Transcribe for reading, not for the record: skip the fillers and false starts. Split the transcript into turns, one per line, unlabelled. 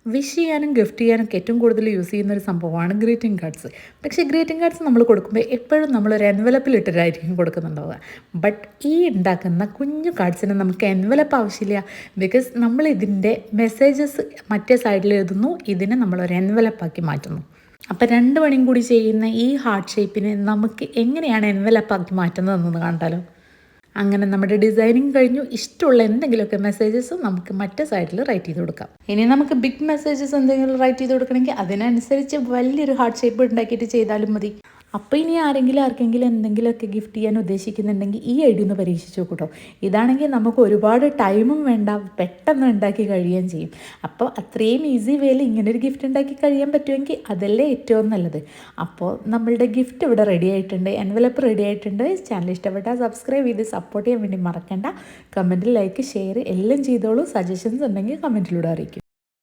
Wish ചെയ്യാനും gift ചെയ്യാനൊക്കെ ഏറ്റവും കൂടുതൽ യൂസ് ചെയ്യുന്ന ഒരു സംഭവമാണ് ഗ്രീറ്റിംഗ് കാർഡ്സ്. പക്ഷേ ഗ്രീറ്റിംഗ് കാർഡ്സ് നമ്മൾ കൊടുക്കുമ്പോൾ എപ്പോഴും നമ്മളൊരു എൻവലപ്പിൽ ഇട്ടിട്ടായിരിക്കും കൊടുക്കുന്നുണ്ടാവുക. ബട്ട് ഈ ഉണ്ടാക്കുന്ന കുഞ്ഞു കാർഡ്സിന് നമുക്ക് എൻവലപ്പ് ആവശ്യമില്ല. ബിക്കോസ് നമ്മൾ ഇതിൻ്റെ മെസ്സേജസ് മറ്റേ സൈഡിൽ എഴുതുന്നു, ഇതിനെ നമ്മളൊരു എൻവലപ്പാക്കി മാറ്റുന്നു. അപ്പോൾ 2 പണിയും കൂടി ചെയ്യുന്ന ഈ ഹാർട്ട് ഷേപ്പിനെ നമുക്ക് എങ്ങനെയാണ് എൻവലപ്പാക്കി മാറ്റുന്നതെന്ന് കണ്ടാലോ. അങ്ങനെ നമ്മുടെ ഡിസൈനിങ് കഴിഞ്ഞു. ഇഷ്ടമുള്ള എന്തെങ്കിലുമൊക്കെ മെസ്സേജസ് നമുക്ക് മറ്റേ സൈഡിൽ റൈറ്റ് ചെയ്ത് കൊടുക്കാം. ഇനി നമുക്ക് ബിഗ് മെസ്സേജസ് എന്തെങ്കിലും റൈറ്റ് ചെയ്ത് കൊടുക്കണമെങ്കിൽ അതിനനുസരിച്ച് വലിയൊരു ഹാർട്ട് ഷേപ്പ് ഉണ്ടാക്കിയിട്ട് ചെയ്താലും മതി. അപ്പോൾ ഇനി ആർക്കെങ്കിലും എന്തെങ്കിലുമൊക്കെ ഗിഫ്റ്റ് ചെയ്യാൻ ഉദ്ദേശിക്കുന്നുണ്ടെങ്കിൽ ഈ ഐഡിയ ഒന്ന് പരീക്ഷിച്ച് നോക്കൂട്ടോ. ഇതാണെങ്കിൽ നമുക്ക് ഒരുപാട് ടൈമും വേണ്ട, പെട്ടെന്ന് ഉണ്ടാക്കി കഴിയുകയും ചെയ്യും. അപ്പോൾ അത്രയും ഈസി വേയിൽ ഇങ്ങനൊരു ഗിഫ്റ്റ് ഉണ്ടാക്കി കഴിയാൻ പറ്റുമെങ്കിൽ അതല്ലേ ഏറ്റവും നല്ലത്. അപ്പോൾ നമ്മളുടെ ഗിഫ്റ്റ് ഇവിടെ റെഡി ആയിട്ടുണ്ട്, എൻവലപ്പ് റെഡി ആയിട്ടുണ്ട്. ചാനൽ ഇഷ്ടപ്പെട്ടാൽ സബ്സ്ക്രൈബ് ചെയ്ത് സപ്പോർട്ട് ചെയ്യാൻ വേണ്ടി മറക്കണ്ട. കമൻറ്റിൽ ലൈക്ക് ഷെയർ എല്ലാം ചെയ്തോളൂ. സജഷൻസ് ഉണ്ടെങ്കിൽ കമൻറ്റിലൂടെ അറിയിക്കും.